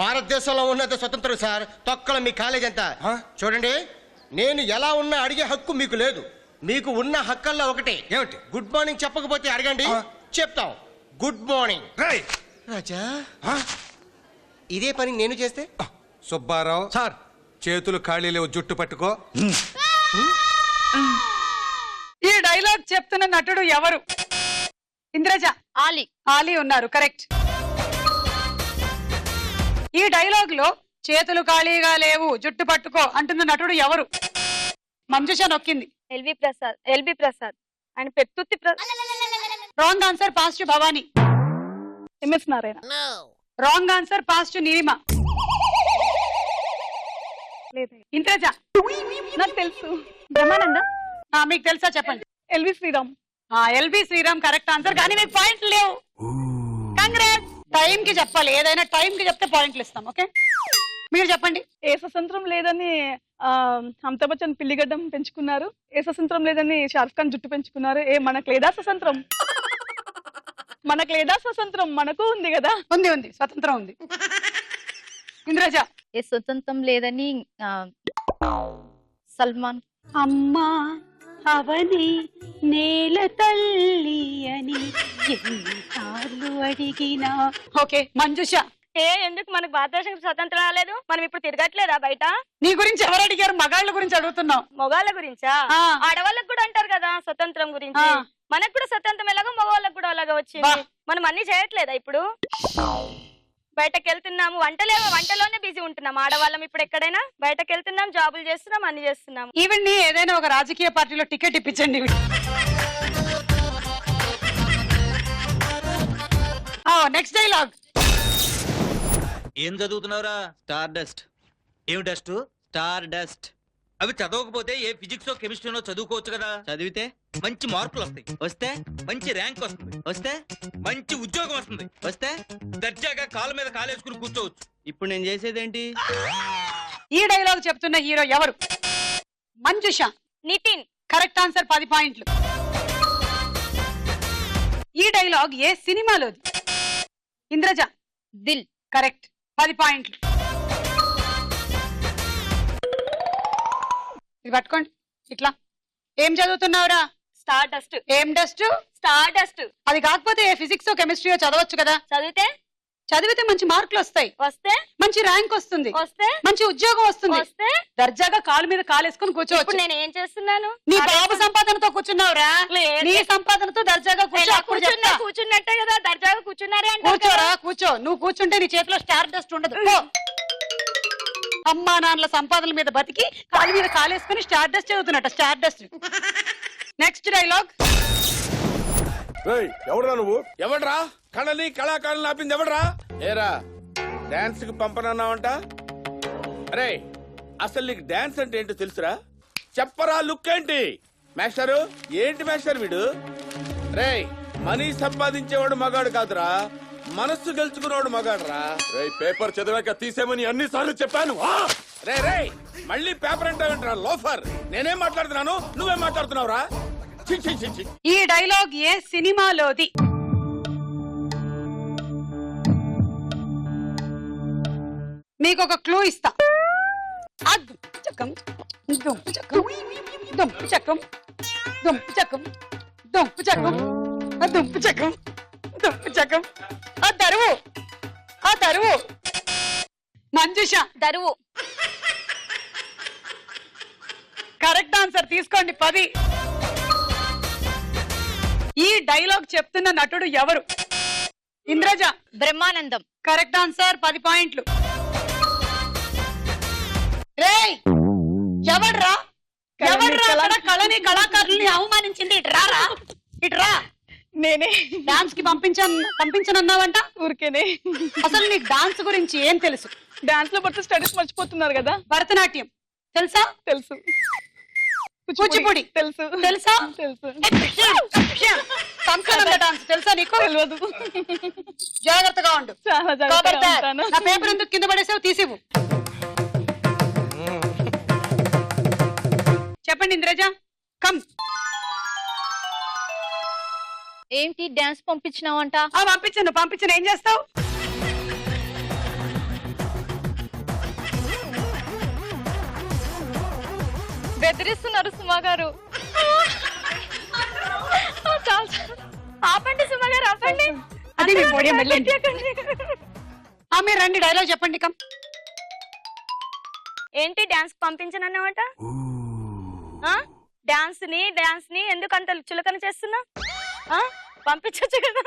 భారతదేశంలో ఉన్నది స్వతంత్రం సార్. తొక్కల మీ కాలేజ్ అంతా. చూడండి, నేను ఎలా ఉన్నా అడిగే హక్కు మీకు లేదు. మీకు ఉన్న హక్కల్లో ఒకటి. ఏమిటి? గుడ్ మార్నింగ్ చెప్పకపోతే అడగండి, చెప్తాం. Good morning. రాజా, ఇదే పని నేను చేస్తే? సుబ్బారావు సార్, చేతులు ఖాళీ లేవు, జుట్టు పట్టుకో. ఈ డైలాగ్ చెప్తున్న నటుడు ఎవరు? ఇంద్రజ. ఆలి. ఆలి ఉన్నారు. కరెక్ట్. ఈ డైలాగ్ లో చేతులు ఖాళీగా లేవు, జుట్టు పట్టుకో అంటున్న నటుడు ఎవరు? మంజుష నొక్కింది. ఎల్వి ప్రసాద్ ఆయన పెట్టుత్తి wrong answer. Pass to Bhavani. MS Narayana. Wrong answer. Pass to Neelima. Indraja. నాకు తెలుసు. బ్రహ్మానందం. మీకు తెలుసా? చెప్పండి. LV Sriram. LB Sriram correct answer. కానీ మీకు పాయింట్లు లేవు. కంగ్రాట్స్. టైం కి చెప్పాలి. ఏదైనా టైం కి చెప్తే పాయింట్లు ఇస్తాం. ఓకే, మీరు చెప్పండి. ఏ స్వతంత్రం లేదని అమితాబ్ బచ్చన్ పిల్లిగడ్డం పెంచుకున్నారు. ఏ స్వతంత్రం లేదని షారుఖ్ ఖాన్ జుట్టు పెంచుకున్నారు. మనకు లేదా స్వతంత్రం? మనకు లేదా స్వతంత్రం? మనకు ఉంది కదా. ఉంది స్వతంత్రం ఉంది. ఇంద్రజ. ఏ స్వతంత్రం లేదని సల్మాన్. అమ్మా అవని నేల తల్లి అని ఎన్నిసార్లు అడిగినా. ఓకే, మంజుష. ఎందుకు మనకు భారతదేశానికి స్వతంత్రం రాలేదు? మనం ఇప్పుడు తిరగట్లేదా బయట? నీ గురించి ఎవరు అడిగారు? మగాళ్ళ గురించి అడుగుతున్నావు. మగవాళ్ళ గురించా? ఆడవాళ్ళకు కూడా అంటారు కదా స్వతంత్రం గురించి. మనకు కూడా స్వతంత్రం ఎలాగో మగవాళ్ళకు కూడా అలాగా వచ్చింది. మనం అన్ని చేయట్లేదా ఇప్పుడు? బయటకు వెళ్తున్నాము, వంటలోనే బిజీ ఉంటున్నాం ఆడవాళ్ళం. ఇప్పుడు ఎక్కడైనా బయటకు వెళ్తున్నాం, జాబులు చేస్తున్నాం, అన్ని చేస్తున్నాం. ఈవెన్ ఏదైనా ఒక రాజకీయ పార్టీలో టికెట్ ఇప్పించండి. Next dialogue. ఏం చదువుతున్నావురా? Star dust. ఏం డస్ట్? Star dust. అవి చదవకపోతే ఏ ఫిజిక్స్ కెమిస్ట్రీనో చదువుకోవచ్చు కదా. చదివితే మంచి మార్కులు వస్తాయి. వస్తే మంచి ర్యాంక్ వస్తుంది. వస్తే మంచి ఉద్యోగం వస్తుంది. వస్తే దర్జాగా కాళ్ళ మీద కాలేసుకుని కూర్చోవచ్చు. ఇప్పుడు నేను చేసేదేంటి? ఈ డైలాగ్ చెప్తున్న హీరో ఎవరు? మంజుష. నితిన్. Correct answer. 10 పాయింట్లు. ఈ డైలాగ్ ఏ సినిమాలోది? ఇంద్రజ. దిల్. కరెక్ట్. 10 పాయింట్లు. ఇది పట్టుకోండి. ఇట్లా ఏం చదువుతున్నావురా? Star dust. ఏం డస్ట్? Star dust. అది కాకపోతే ఫిజిక్స్ కెమిస్ట్రీ చదవచ్చు కదా. చదివితే మంచి మార్కులు వస్తాయి. వస్తే మంచి ర్యాంక్ వస్తుంది. వస్తే మంచి ఉద్యోగం వస్తుంది. వస్తే దర్జాగా కాలు మీద కాలేసుకుని కూర్చోవచ్చు. నేను ఏం చేస్తున్నాను? నీ బాబు సంపాదనతో కూర్చున్నావురా? నీ సంపాదనతో దర్జాగా కూర్చున్నట్టే కదా. దర్జాగా కూర్చున్నారే అంటే కూర్చోరా. కూర్చో. నువ్వు కూర్చుంటే నీ చేతిలో స్టార్ డస్ట్ ఉండదు. అమ్మా నాన్నల సంపాదన మీద బతికి కాలు మీద కాలేసుకుని స్టార్ డస్ట్ చదువుతున్నట్ట స్టార్ డస్ట్. Next dialogue. ఎవడరా నువ్వు? ఎవడ్రా కళని కళాకారులు ఆపింది? ఎవడ్రా? ఏరా డాన్స్ కి పంపనన్నావంట? అరే అసలు నీకు డాన్స్ అంటే ఏంటో తెలుసురా? చెప్పరా, లుక్ ఏంటి? మాస్టరు ఏంటి మాస్టర్ వీడు? రే మనీ సంపాదించేవాడు మగాడు కాదురా, మనస్సు గెలుచుకున్నాడు మగాడురా. రే పేపర్ చదివాక తీసేమని అన్ని సార్లు చెప్పాను. రే రే మళ్ళీ పేపర్ అంటావేంట్రా లోఫర్? నేనేం మాట్లాడుతున్నాను, నువ్వేం మాట్లాడుతున్నావురా? ఈ డైలాగ్ ఏ సినిమాలోది? మీకు ఒక క్లూ ఇస్తా. దుంపు చక్కం దుంపు చక్కం దుంపు చక్కం దుంపు చక్కం దుంపు చక్కం దుంపు చక్కం దుంపు చక్కం. ఆ దరువు, ఆ దరువు. మంజుష దరువు. కరెక్ట్ ఆన్సర్, తీసుకోండి 10. ఈ డైలాగ్ చెప్తున్న నటుడు ఎవరు? ఇంద్రజ. బ్రహ్మానందం. కరెక్ట్ ఆన్సర్, 10 పాయింట్లు. రేయ్ ఎవడ్రా అక్కడ కళని కళాకారుల్ని అవమానించింది? ఇట్రారా, ఇట్రా. నేనే. డాన్స్ కి పంపించనన్నావంట. ఊరికేనే. అసలు నీకు డాన్స్ గురించి ఏం తెలుసు? డాన్స్ లో పడితే స్టడీస్ మర్చిపోతున్నారు కదా. భరతనాట్యం తెలుసా? తెలుసు. కూచిపూడి తెలుసు. తెలుసా? తెలుసు. సంకలన డాన్స్ తెలుసా నీకు? తెలియదు. జాగ్రత్తగా ఉండు. చాలా జాగ్రత్తగా ఉంటాను. నా పేపర్ ఎందుకు కింద పడేసావు? తీసివు. చెప్పండి ఇంద్రజ. కమ్. ఏంటి డాన్స్ పంపించినావంట? పంపించను. ఏం చేస్తావు? బెదిరిస్తున్నారు సుమా గారు. ఆపండి సుమ గారు, ఆపండి. అది మీ పోడియం వెళ్ళండి. మీరు రండి, డైలాగ్ చెప్పండి. కమ్. ఏంటి డాన్స్ పంపించనన్నమాట? డాన్స్ ని ఎందుకు అంత చులకన చేస్తున్నా? పంపించచ్చు కదా.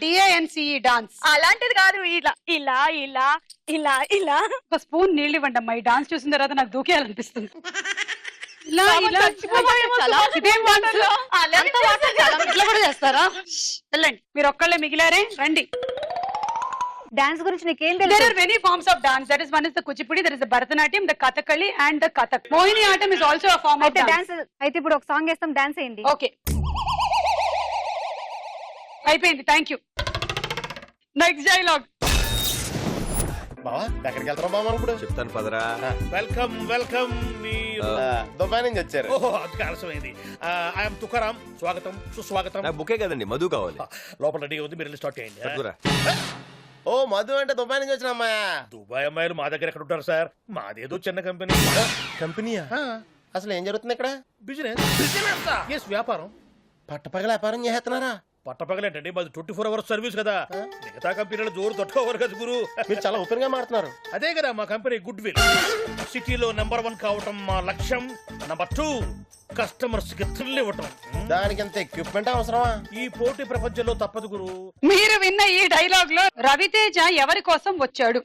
DANCE dance. అలాంటిది కాదు. ఇలా ఇలా ఇలా ఇలా ఇలా. ఒక స్పూన్ నీళ్ళు ఇవ్వండి అమ్మా. ఈ డాన్స్ చూసిన తర్వాత నాకు దూకేయాలనిపిస్తుంది. ఇలా ఇలా ఇట్లా కూడా చేస్తారా? వెళ్ళండి, మీరు ఒక్కళ్ళే మిగిలారే. రండి. డాన్స్ గురించి నీకేం There తెలుసు? are many forms of dance. That is one is the Kuchipudi, there is the Bharatanatyam, the Kathakali and the Kathak. Mohiniyattam is also a form of అయితే dance. డాన్స్ అయితే ఇప్పుడు ఒక సాంగ్ వేస్తాం, dance వేయండి. Okay. అయిపోయింది. Thank you. Next dialogue. బావా ఎక్కడికి వెళ్తారా బావా? ఇప్పుడు చెప్తాను పదరా. Welcome welcome. దుబాయ్ నుంచి వచ్చారు. ఓహో అది ఆలస్యమైంది. ఐఎమ్ తుకారాం. స్వాగతం సుస్వాగతం. బుకే కదండి, మధు కావాలి. లోపల రెడీగా ఉంది, మీరు స్టార్ట్ చేయండి. ఓ మధు అంటే దుబాయ్ నుంచి వచ్చిన అమ్మాయా? దుబాయ్ అమ్మాయిలు మా దగ్గర ఎక్కడ ఉంటారు సార్? మాదేదో చిన్న కంపెనీ. కంపెనీయా? అసలు ఏం జరుగుతుంది ఇక్కడ? బిజినెస్. వ్యాపారం. పట్టపగల వ్యాపారం చేస్తున్నారా? పట్టపగలేంటండి, మాది 24 hours సర్వీస్ కదా. మిగతా కంపెనీల జోరు తట్టుకోవరు కదా గురు. మీరు చాలా ఓపెన్ గా మాట్లాడుతున్నారు. అదే కదా మా కంపెనీ గుడ్ విల్. సిటీలో నెంబర్ 1 కావటం మా లక్ష్యం. నెంబర్ 2 కస్టమర్స్ కి థ్రిల్ ఇవ్వటం. దానికి ఎంత ఎక్విప్మెంట్ అవసరమా? ఈ పోటీ ప్రపంచంలో తప్పదు గురు. మీరు విన్న ఈ డైలాగ్ లో రవితేజ ఎవరి కోసం వచ్చాడు?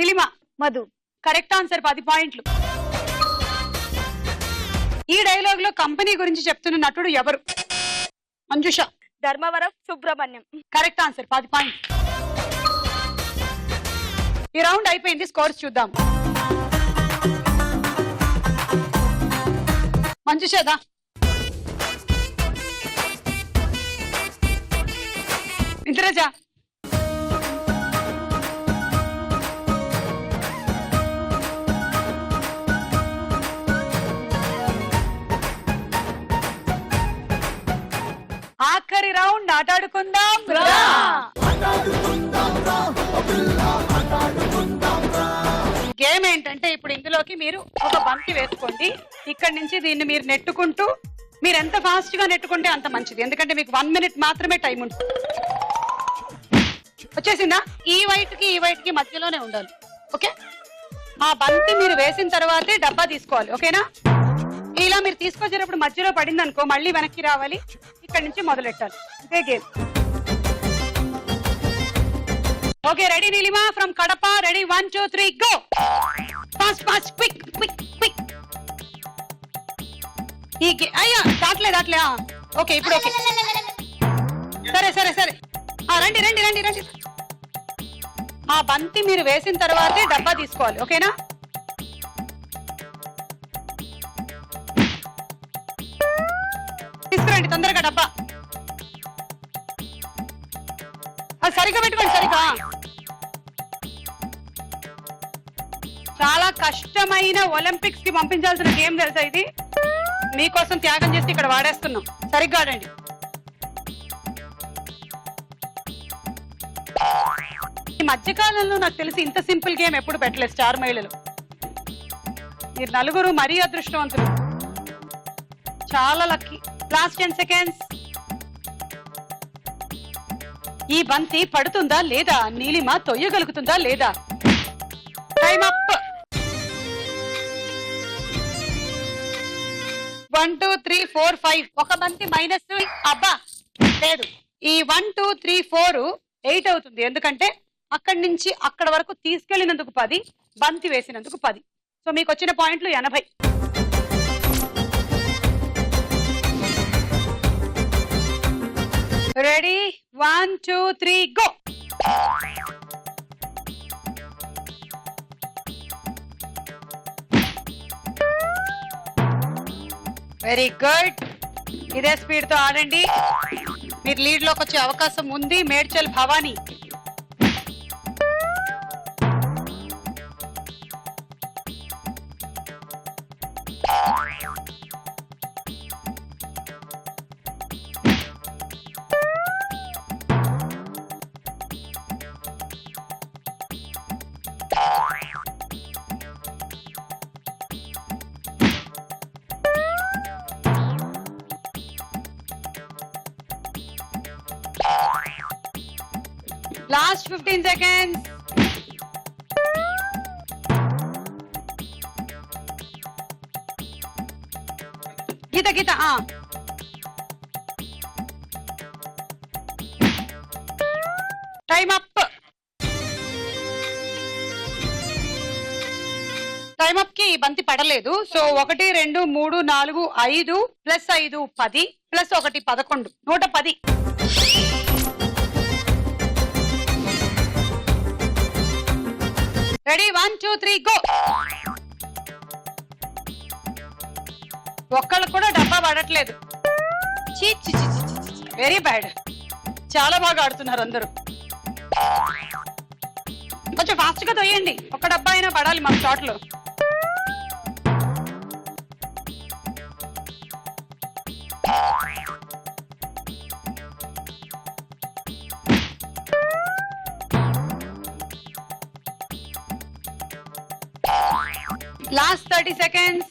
నిలిమ. మధు. కరెక్ట్ ఆన్సర్, 10 పాయింట్లు. ఈ డైలాగ్ లో కంపెనీ గురించి చెప్తున్న నటుడు ఎవరు? Manjusha. Dharmavaram Subrahmanyam. Correct answer, 10 point. ఈ రౌండ్ అయిపోయింది. స్కోర్స్ చూద్దాం. మంజుషదా. ఇంద్రజ. ఆఖరి రౌండ్ ఆటాడుకుందాం. గేమ్ ఏంటంటే ఇప్పుడు ఇందులోకి మీరు ఒక బంతి వేసుకోండి. ఇక్కడి నుంచి దీన్ని మీరు నెట్టుకుంటూ, మీరు ఎంత ఫాస్ట్ గా నెట్టుకుంటే అంత మంచిది. ఎందుకంటే మీకు 1 minute మాత్రమే టైం ఉంటుంది. వచ్చేసిందా? ఈ వైట్ కి మధ్యలోనే ఉండాలి. ఓకే, ఆ బంతి మీరు వేసిన తర్వాతే డబ్బా తీసుకోవాలి. ఓకేనా? ఇలా మీరు తీసుకొచ్చేటప్పుడు మధ్యలో పడింది అనుకో, మళ్ళీ వెనక్కి రావాలి. ఇక్కడ నుంచి మొదలెట్టాలి. ఇదే game. Okay, ready Neelima from Kadapa? Ready, 1 2 3 go. Fast fast quick quick quick. అయ్యా దాట్లే ఓకే ఇప్పుడు ఓకే సరే రండి రండి రండి రండి. ఆ బంతి మీరు వేసిన తర్వాతే డబ్బా తీసుకోవాలి, ఓకేనా? తీసుకురండి తొందరగా డబ్బా. అది సరిగ్గా పెట్టుకోండి, సరిగ్గా. చాలా కష్టమైన ఒలింపిక్స్ కి పంపించాల్సిన గేమ్ తెలుసా ఇది? మీకోసం త్యాగం చేసి ఇక్కడ వాడేస్తున్నాం. సరిగ్గా ఆడండి. ఈ మధ్యకాలంలో నాకు తెలిసి ఇంత సింపుల్ గేమ్ ఎప్పుడు పెట్టలేదు స్టార్ మహిళలు. మీరు నలుగురు మరీ అదృష్టవంతులు, చాలా లక్కీ. Last 10 seconds. ఈ బంతి పడుతుందా లేదా, నీలిమ తొయ్యగలుగుతుందా లేదా? Time up. 1 2 3 4 5. ఒక బంతి మైనస్. అబ్బా లేదు, ఈ 1 2 3 4 8 అవుతుంది. ఎందుకంటే అక్కడి నుంచి అక్కడ వరకు తీసుకెళ్లినందుకు 10, బంతి వేసినందుకు 10. సో మీకు వచ్చిన పాయింట్లు 80. రెడీ? 1 2 3 గో. Very good. ఇదే స్పీడ్ తో ఆడండి. మీరు లీడ్ లోకి వచ్చే అవకాశం ఉంది. మేడ్చల్ భవానీ. Last 15 seconds. గీత టైం అప్. టైం అప్ కి బంతి పడలేదు. So 1 2 3 4 5 plus 5 10 plus 1 11 110. Ready? 1 2 3 go. ఒక్కళ్ళు కూడా డబ్బా పడట్లేదు. Very bad. చాలా బాగా ఆడుతున్నారు అందరూ. కొంచెం ఫాస్ట్ గా తొయ్యండి. ఒక డబ్బా అయినా పడాలి మా షాట్ లో. Last 30 seconds.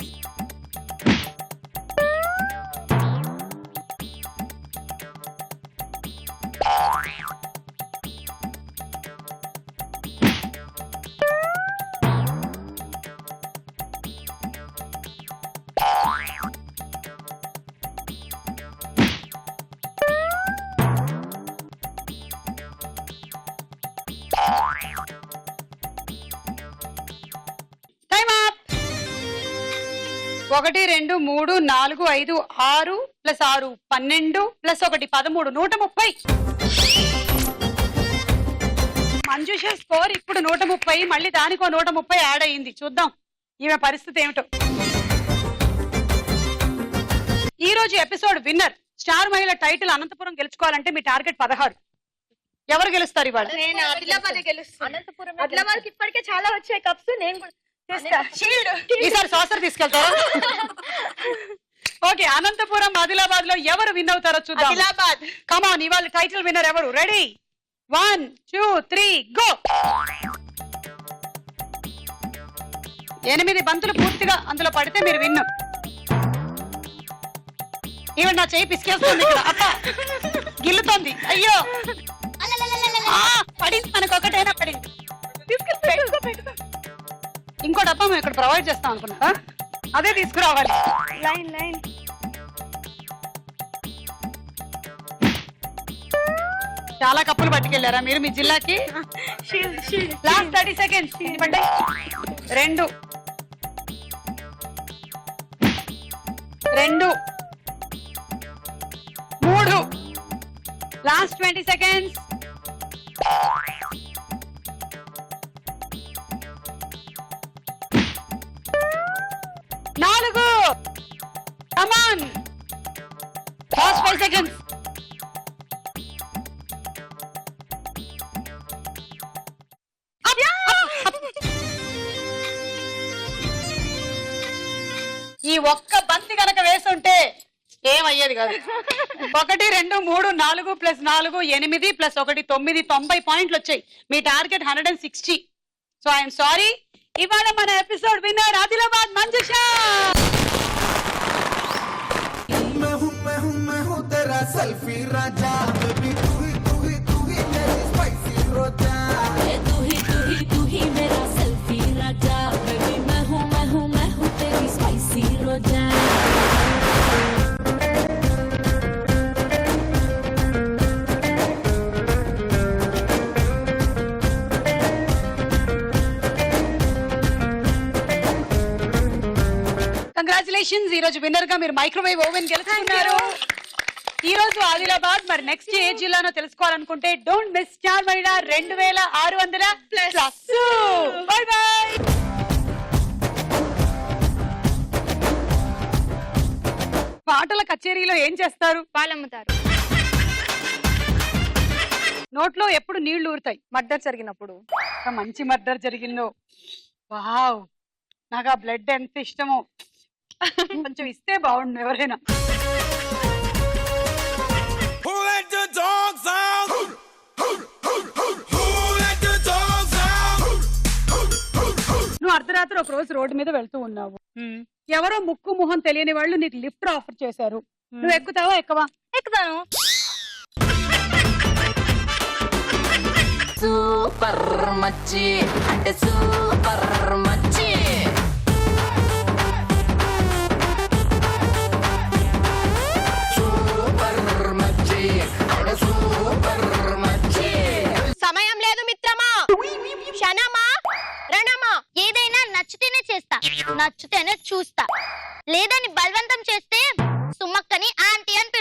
ఒకటి 2 3 4 5 6 ప్లస్ 6 12 ప్లస్ 1 13 130. మంజుష స్కోర్ ఇప్పుడు 130. మళ్ళీ దానికో 130 యాడ్ అయ్యింది. చూద్దాం ఈమె పరిస్థితి ఏమిటో. ఈ రోజు ఎపిసోడ్ విన్నర్ స్టార్ మహిళ టైటిల్ అనంతపురం గెలుచుకోవాలంటే మీ టార్గెట్ 16. ఎవరు గెలుస్తారు ఇవాళ? నేను ఆదిలాబాద్ గెలుస్తాను. ఆదిలాబాద్ ఇప్పటికే చాలా వచ్చాయి కప్స్. నేను కూడా ఈసారి సాసర్ తీసుకెళ్తారా? ఓకే, అనంతపురం ఆదిలాబాద్ లో ఎవరు విన్ అవుతారో చూద్దాం. ఆదిలాబాద్. కమాన్, ఇవాళ టైటిల్ విన్నర్ ఎవరు? రెడీ? 1 2 3 గో. 8 బంతులు పూర్తిగా అందులో పడితే మీరు విన్. ఈవెన్ నా చేయి పిసికేస్తుంది ఇక్కడ. అప్ప గిల్లుతోంది. అయ్యో పడింది. మనకు ఒకటైనా పడింది. ఇంకో డబ్బా మేము ఇక్కడ ప్రొవైడ్ చేస్తాం అనుకున్నారా? అదే తీసుకురావాలి. లైన్ చాలా కప్పులు పట్టుకెళ్లారా మీరు మీ జిల్లాకి? Last 30 seconds. 2 last 20 seconds. నాలుగు. Come on. Last 5 seconds. ఈ ఒక్క బంతి కనుక వేస్తుంటే ఏమయ్యేది కాదు. 1 2 3 4 + 4 8 + 1 9 90 పాయింట్లు వచ్చాయి. మీ టార్గెట్ 160. So I'm sorry. ఇవాళ మన ఎపిసోడ్ విన్నర్ ఆదిలాబాద్ మంజుష. मैं हूँ तेरा सेल्फी राजा बेबी तू ही मेरी स्पाइसी रोजा तू ही मेरा सेल्फी राजा बेबी मैं हूँ तेरी स्पाइसी रोजा కంగ్రాచులేషన్స్. ఈ రోజు విన్నర్ గా మీరు మైక్రోవేవ్ ఓవెన్ గెలుచుకున్నారు. ఈ రోజు ఆదిలాబాద్. మరి నెక్స్ట్ ఏ జిల్లానో తెలుసుకోవాలనుకుంటే డోంట్ మిస్ స్టార్ మహిళ 2600 ప్లస్. By by. పాటల కచేరీలో ఏం చేస్తారు? పాలమ్ముతారు. నోట్లో ఎప్పుడు నీళ్లు ఊరుతాయి? మర్డర్ జరిగినప్పుడు. ఒక మంచి మర్డర్ జరిగిందో. వావ్, నాకు ఆ బ్లడ్ ఎంత ఇష్టమో. కొంచెం ఇస్తే బాగుండు ఎవరైనా. Who let the dogs out? Who let the dogs out? నువ్వు అర్ధరాత్రి ఒక రోజు రోడ్డు మీద వెళ్తూ ఉన్నావు. ఎవరో ముక్కు మొహం తెలియని వాళ్ళు నీకు లిఫ్ట్ ఆఫర్ చేశారు. నువ్వు ఎక్కుతావా ఎక్కవా? ఎక్కుతాను. సూపర్ మచ్చి అంటే సూపర్ మచ్చి సమయం లేదు మిత్రమా, క్షణమా రణమా. ఏదైనా నచ్చితేనే చేస్తా, నచ్చితేనే చూస్తా. లేదని బలవంతం చేస్తే సుమ్మక్కని ఆంటీ అని